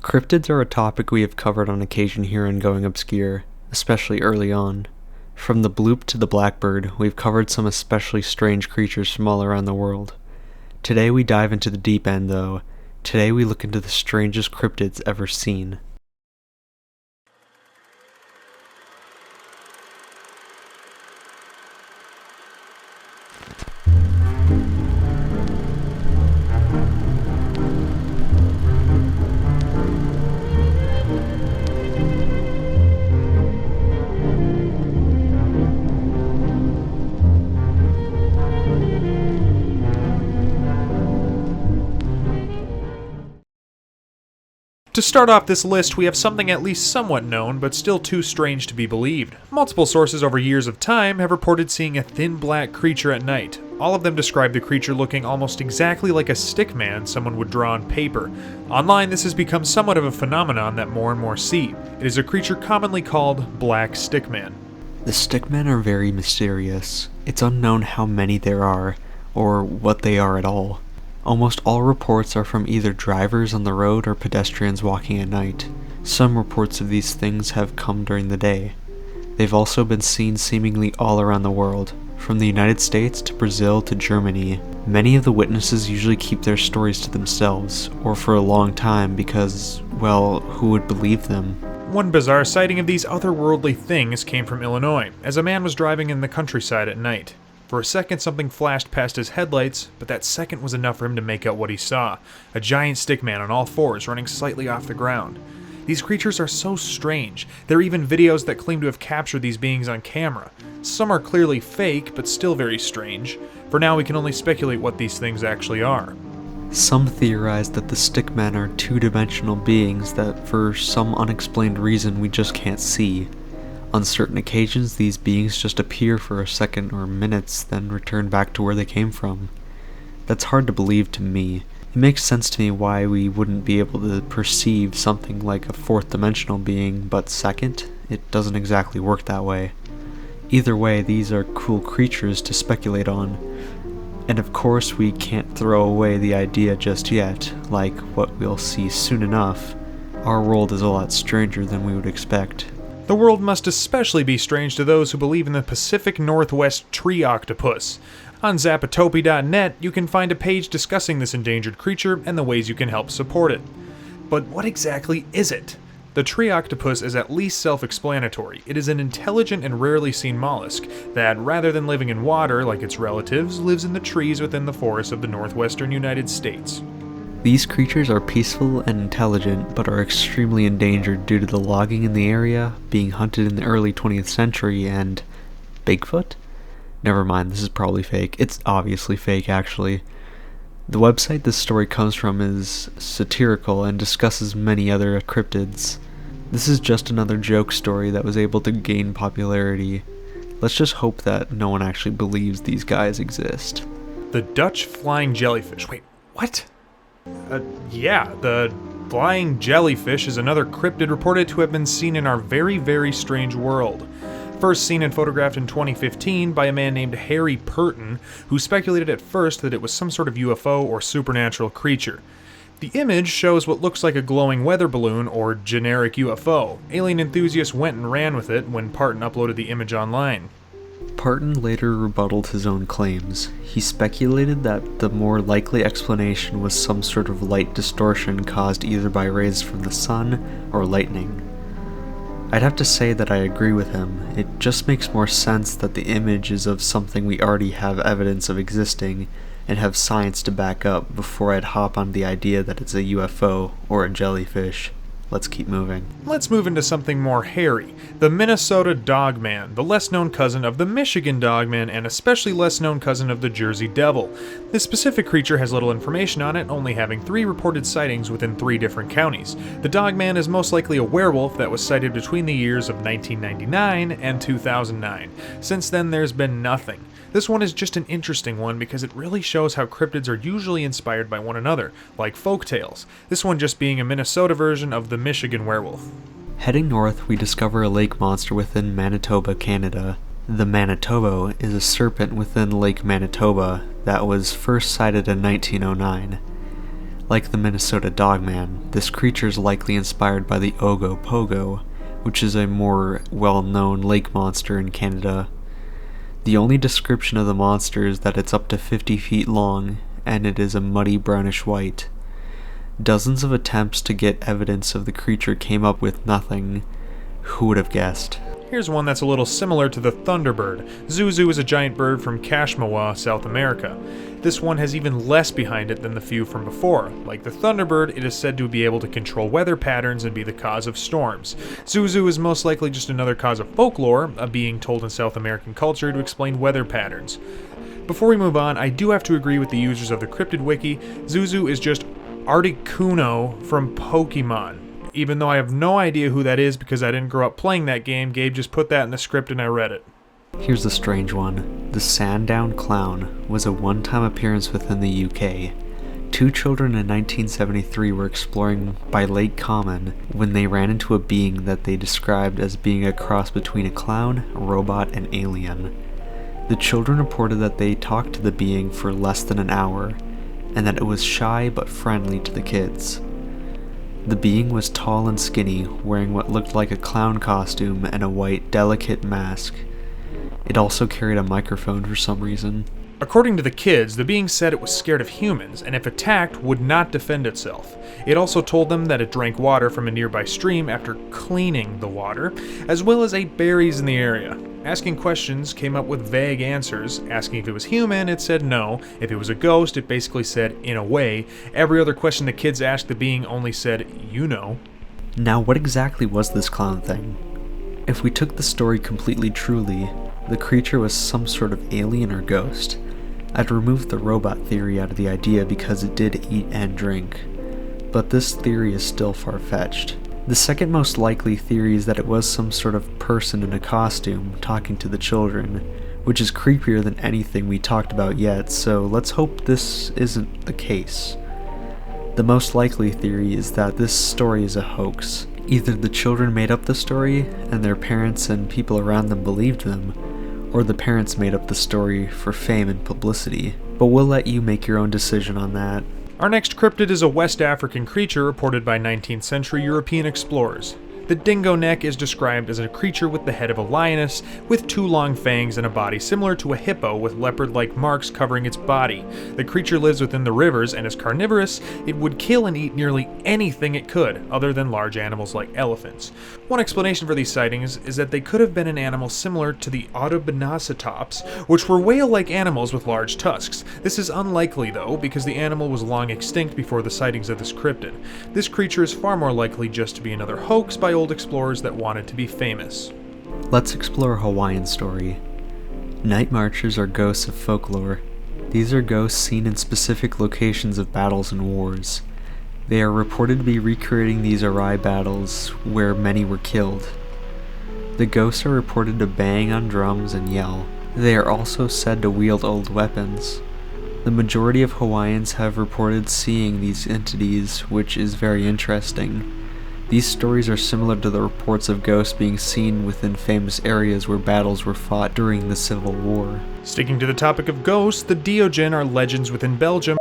Cryptids are a topic we have covered on occasion here in Going Obscure, especially early on. From the bloop to the blackbird, we've covered some especially strange creatures from all around the world. Today we dive into the deep end, though. Today we look into the strangest cryptids ever seen. To start off this list, we have something at least somewhat known, but still too strange to be believed. Multiple sources over years of time have reported seeing a thin black creature at night. All of them describe the creature looking almost exactly like a stickman someone would draw on paper. Online, this has become somewhat of a phenomenon that more and more see. It is a creature commonly called Black Stickman. The stickmen are very mysterious. It's unknown how many there are, or what they are at all. Almost all reports are from either drivers on the road or pedestrians walking at night. Some reports of these things have come during the day. They've also been seen seemingly all around the world, from the United States to Brazil to Germany. Many of the witnesses usually keep their stories to themselves, or for a long time because, well, who would believe them? One bizarre sighting of these otherworldly things came from Illinois, as a man was driving in the countryside at night. For a second, something flashed past his headlights, but that second was enough for him to make out what he saw. A giant stickman on all fours running slightly off the ground. These creatures are so strange. There are even videos that claim to have captured these beings on camera. Some are clearly fake, but still very strange. For now, we can only speculate what these things actually are. Some theorize that the stickmen are two-dimensional beings that, for some unexplained reason, we just can't see. On certain occasions, these beings just appear for a second or minutes, then return back to where they came from. That's hard to believe to me. It makes sense to me why we wouldn't be able to perceive something like a fourth-dimensional being, but second, it doesn't exactly work that way. Either way, these are cool creatures to speculate on. And of course, we can't throw away the idea just yet, like what we'll see soon enough. Our world is a lot stranger than we would expect. The world must especially be strange to those who believe in the Pacific Northwest tree octopus. On Zapatopi.net, you can find a page discussing this endangered creature and the ways you can help support it. But what exactly is it? The tree octopus is at least self-explanatory. It is an intelligent and rarely seen mollusk that, rather than living in water like its relatives, lives in the trees within the forests of the northwestern United States. These creatures are peaceful and intelligent, but are extremely endangered due to the logging in the area, being hunted in the early 20th century, and Bigfoot? Never mind, this is probably fake. It's obviously fake, actually. The website this story comes from is satirical and discusses many other cryptids. This is just another joke story that was able to gain popularity. Let's just hope that no one actually believes these guys exist. The Dutch flying jellyfish. Wait, what? Yeah, the flying jellyfish is another cryptid reported to have been seen in our very, very strange world. First seen and photographed in 2015 by a man named Harry Purton, who speculated at first that it was some sort of UFO or supernatural creature. The image shows what looks like a glowing weather balloon or generic UFO. Alien enthusiasts went and ran with it when Purton uploaded the image online. Purton later rebutted his own claims. He speculated that the more likely explanation was some sort of light distortion caused either by rays from the sun or lightning. I'd have to say that I agree with him. It just makes more sense that the image is of something we already have evidence of existing and have science to back up before I'd hop on the idea that it's a UFO or a jellyfish. Let's keep moving. Let's move into something more hairy. The Minnesota Dogman, the less-known cousin of the Michigan Dogman, and especially less-known cousin of the Jersey Devil. This specific creature has little information on it, only having 3 reported sightings within 3 different counties. The Dogman is most likely a werewolf that was sighted between the years of 1999 and 2009. Since then, there's been nothing. This one is just an interesting one because it really shows how cryptids are usually inspired by one another, like folktales. This one just being a Minnesota version of the Michigan werewolf. Heading north, we discover a lake monster within Manitoba, Canada. The Manitobo is a serpent within Lake Manitoba that was first sighted in 1909. Like the Minnesota Dogman, this creature is likely inspired by the Ogopogo, which is a more well-known lake monster in Canada. The only description of the monster is that it's up to 50 feet long, and it is a muddy brownish white. Dozens of attempts to get evidence of the creature came up with nothing. Who would have guessed? Here's one that's a little similar to the Thunderbird. Zuzu is a giant bird from Kashmawa, South America. This one has even less behind it than the few from before. Like the Thunderbird, it is said to be able to control weather patterns and be the cause of storms. Zuzu is most likely just another cause of folklore, a being told in South American culture to explain weather patterns. Before we move on, I do have to agree with the users of the Cryptid Wiki. Zuzu is just Articuno from Pokemon. Even though I have no idea who that is because I didn't grow up playing that game, Gabe just put that in the script and I read it. Here's a strange one. The Sandown Clown was a one-time appearance within the UK. Two children in 1973 were exploring by Lake Common when they ran into a being that they described as being a cross between a clown, a robot, and alien. The children reported that they talked to the being for less than an hour, and that it was shy but friendly to the kids. The being was tall and skinny, wearing what looked like a clown costume and a white, delicate mask. It also carried a microphone for some reason. According to the kids, the being said it was scared of humans, and if attacked, would not defend itself. It also told them that it drank water from a nearby stream after cleaning the water, as well as ate berries in the area. Asking questions came up with vague answers. Asking if it was human, it said no. If it was a ghost, it basically said, in a way. Every other question the kids asked the being only said, you know. Now, what exactly was this clown thing? If we took the story completely truly, the creature was some sort of alien or ghost. I'd remove the robot theory out of the idea because it did eat and drink, but this theory is still far-fetched. The second most likely theory is that it was some sort of person in a costume talking to the children, which is creepier than anything we talked about yet, so let's hope this isn't the case. The most likely theory is that this story is a hoax. Either the children made up the story, and their parents and people around them believed them, or the parents made up the story for fame and publicity. But we'll let you make your own decision on that. Our next cryptid is a West African creature reported by 19th century European explorers. The Dingo Neck is described as a creature with the head of a lioness, with two long fangs and a body similar to a hippo with leopard-like marks covering its body. The creature lives within the rivers and is carnivorous. It would kill and eat nearly anything it could, other than large animals like elephants. One explanation for these sightings is that they could have been an animal similar to the Autobonacetops, which were whale-like animals with large tusks. This is unlikely, though, because the animal was long extinct before the sightings of this cryptid. This creature is far more likely just to be another hoax by old explorers that wanted to be famous. Let's explore a Hawaiian story. Night marchers are ghosts of folklore. These are ghosts seen in specific locations of battles and wars. They are reported to be recreating these awry battles where many were killed. The ghosts are reported to bang on drums and yell. They are also said to wield old weapons. The majority of Hawaiians have reported seeing these entities, which is very interesting. These stories are similar to the reports of ghosts being seen within famous areas where battles were fought during the Civil War. Sticking to the topic of ghosts, the Diogen are legends within Belgium.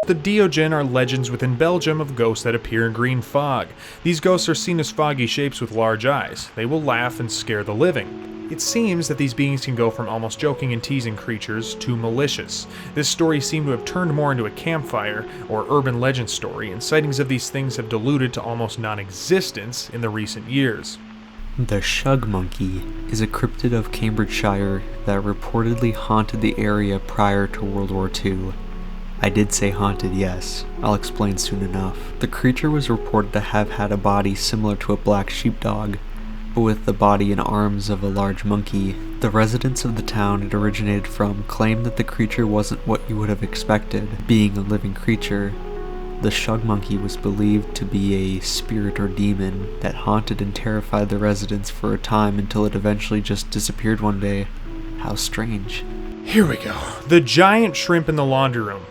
The Diogen are legends within Belgium of ghosts that appear in green fog. These ghosts are seen as foggy shapes with large eyes. They will laugh and scare the living. It seems that these beings can go from almost joking and teasing creatures to malicious. This story seemed to have turned more into a campfire or urban legend story, and sightings of these things have diluted to almost non-existence in the recent years. The Shug Monkey is a cryptid of Cambridgeshire that reportedly haunted the area prior to World War II. I did say haunted, yes. I'll explain soon enough. The creature was reported to have had a body similar to a black sheepdog, but with the body and arms of a large monkey. The residents of the town it originated from claimed that the creature wasn't what you would have expected, being a living creature. The Shug Monkey was believed to be a spirit or demon that haunted and terrified the residents for a time until it eventually just disappeared one day. How strange. Here we go. The giant shrimp in the laundry room.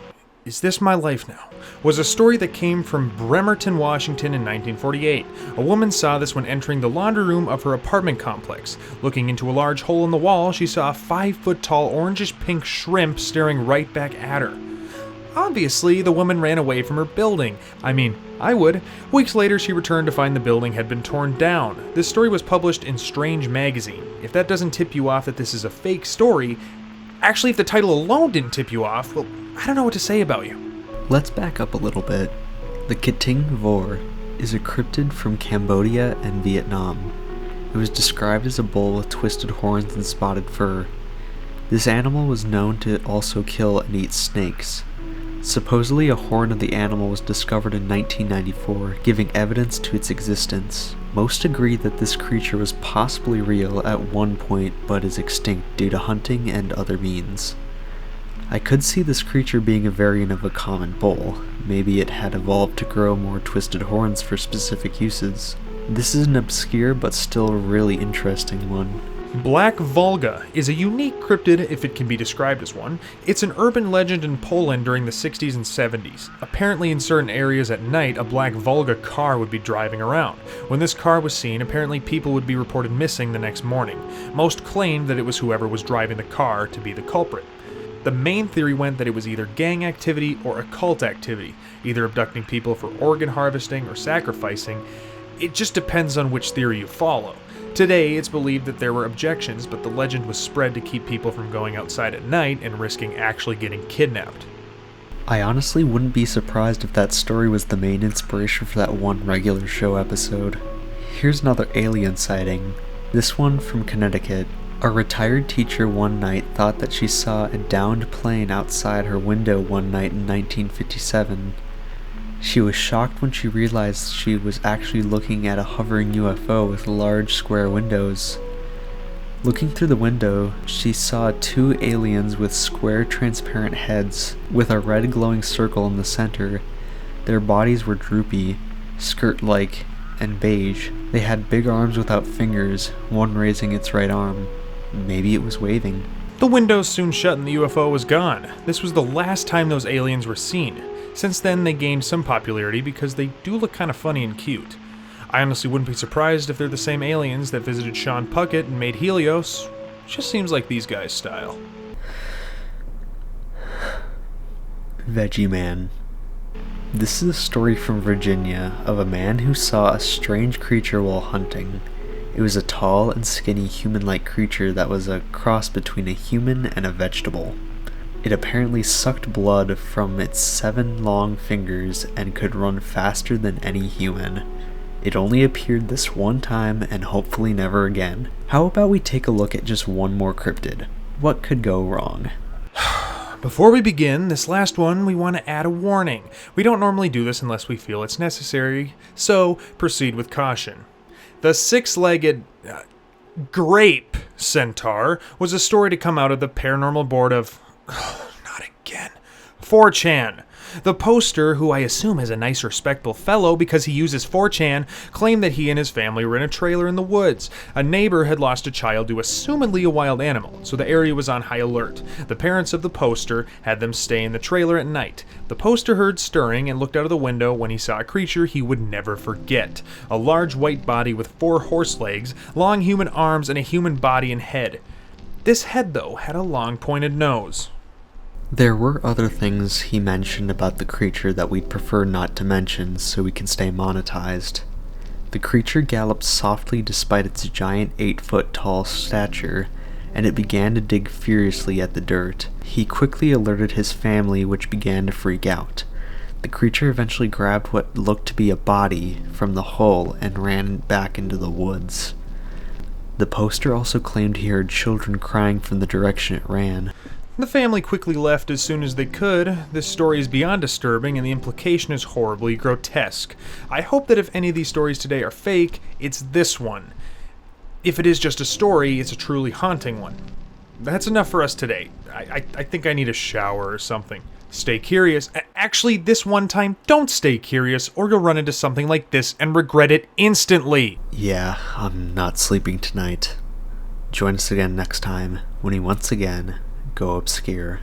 Is This My Life Now? Was a story that came from Bremerton, Washington in 1948. A woman saw this when entering the laundry room of her apartment complex. Looking into a large hole in the wall, she saw a 5-foot-tall orangish-pink shrimp staring right back at her. Obviously, the woman ran away from her building. I mean, I would. Weeks later, she returned to find the building had been torn down. This story was published in Strange magazine. If that doesn't tip you off that this is a fake story, actually, if the title alone didn't tip you off, well, I don't know what to say about you. Let's back up a little bit. The Kiting Vor is a cryptid from Cambodia and Vietnam. It was described as a bull with twisted horns and spotted fur. This animal was known to also kill and eat snakes. Supposedly a horn of the animal was discovered in 1994, giving evidence to its existence. Most agree that this creature was possibly real at one point but is extinct due to hunting and other means. I could see this creature being a variant of a common bull. Maybe it had evolved to grow more twisted horns for specific uses. This is an obscure but still really interesting one. Black Vulga is a unique cryptid if it can be described as one. It's an urban legend in Poland during the 60s and 70s. Apparently in certain areas at night, a black Vulga car would be driving around. When this car was seen, apparently people would be reported missing the next morning. Most claimed that it was whoever was driving the car to be the culprit. The main theory went that it was either gang activity or occult activity, either abducting people for organ harvesting or sacrificing. It just depends on which theory you follow. Today, it's believed that there were objections, but the legend was spread to keep people from going outside at night and risking actually getting kidnapped. I honestly wouldn't be surprised if that story was the main inspiration for that one regular show episode. Here's another alien sighting, this one from Connecticut. A retired teacher one night thought that she saw a downed plane outside her window one night in 1957. She was shocked when she realized she was actually looking at a hovering UFO with large square windows. Looking through the window, she saw two aliens with square transparent heads, with a red glowing circle in the center. Their bodies were droopy, skirt-like, and beige. They had big arms without fingers, one raising its right arm. Maybe it was waving. The windows soon shut and the UFO was gone. This was the last time those aliens were seen. Since then, they gained some popularity because they do look kind of funny and cute. I honestly wouldn't be surprised if they're the same aliens that visited Sean Puckett and made Helios. Just seems like these guys' style. Veggie Man. This is a story from Virginia of a man who saw a strange creature while hunting. It was a tall and skinny human-like creature that was a cross between a human and a vegetable. It apparently sucked blood from its 7 long fingers and could run faster than any human. It only appeared this one time and hopefully never again. How about we take a look at just one more cryptid? What could go wrong? Before we begin, this last one, we want to add a warning. We don't normally do this unless we feel it's necessary, so proceed with caution. The SixLegged Grape Centaur was a story to come out of the Paranormal Board of... not again. 4chan. The poster, who I assume is a nice, respectable fellow because he uses 4chan, claimed that he and his family were in a trailer in the woods. A neighbor had lost a child to assumedly a wild animal, so the area was on high alert. The parents of the poster had them stay in the trailer at night. The poster heard stirring and looked out of the window when he saw a creature he would never forget. A large white body with 4 horse legs, long human arms, and a human body and head. This head, though, had a long pointed nose. There were other things he mentioned about the creature that we'd prefer not to mention so we can stay monetized. The creature galloped softly despite its giant 8-foot tall stature, and it began to dig furiously at the dirt. He quickly alerted his family, which began to freak out. The creature eventually grabbed what looked to be a body from the hole and ran back into the woods. The poster also claimed he heard children crying from the direction it ran. The family quickly left as soon as they could. This story is beyond disturbing, and the implication is horribly grotesque. I hope that if any of these stories today are fake, it's this one. If it is just a story, it's a truly haunting one. That's enough for us today. I think I need a shower or something. Stay curious. Actually, this one time, don't stay curious, or you'll run into something like this and regret it instantly. Yeah, I'm not sleeping tonight. Join us again next time, when we once again go obscure.